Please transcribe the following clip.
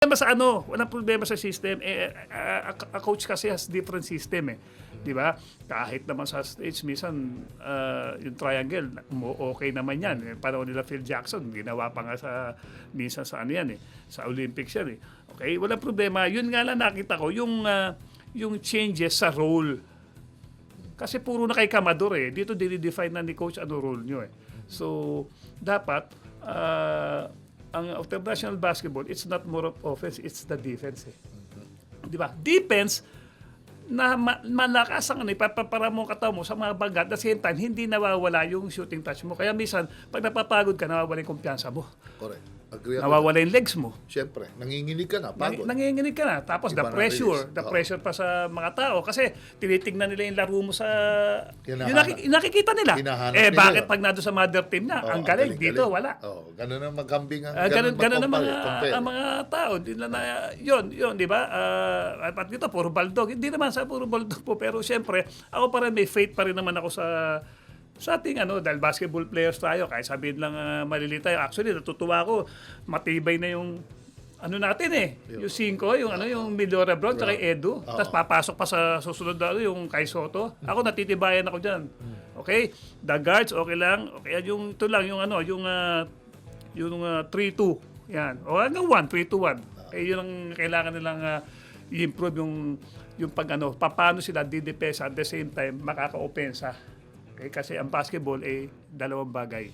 Problema sa ano, walang problema sa system. A coach kasi has different system eh. 'Di ba? Kahit naman sa stage minsan yung triangle, okay naman 'yan. Panahon nila Phil Jackson, ginawa pa nga sa minsan sa ano 'yan eh, sa Olympics 'yan eh. Okay, walang problema. Yun nga lang nakita ko yung changes sa role. Kasi puro na kay Kamador eh. Dito dinidefine na ni coach ano role nyo eh. So, dapat ang international basketball, it's not more of offense, it's the defense eh. Di ba? Defense na malakas ang ano, ipapapara mo kataw mo sa mga bagat. At the same time, hindi nawawala yung shooting touch mo. Kaya minsan, pag napapagod ka, nawawala yung kumpiyansa mo. Correct. Agree ako. Nawawala yung legs mo. Siyempre, nanginginig ka na, pagod. Nanginginig ka na. Tapos Iba the pressure pa sa mga tao. Kasi tinitingnan nila yung laro mo sa... Yung nakikita nila. Hinahanap Eh, nila bakit yun. pag nado sa mother team na, ang galing, dito, wala. Ganun ang magkambing ang Ganun ang compare. mga tao. Hindi na, yun, di ba? At dito, puro baldog. Hindi naman sa puro baldog po. Pero siyempre, ako pa rin, may faith pa rin naman ako sa ating dahil basketball players tayo, kahit sabihin lang maliliit tayo. Actually, natutuwa ako, matibay na yung natin eh. Yung 5, yung Midora Brown, tsaka yung Edu. Tapos papasok pa sa susunod na yung Kai Soto. Ako natitibayan ako diyan. Okay? The guards, okay lang. Okay, yung ito lang, yung 3-2. Yan. O hanggang 1, 3-1. Eh, yun ang kailangan nilang i-improve yung paano sila didepesa at the same time makaka-opensa. Okay? Kasi ang basketball ay dalawang bagay.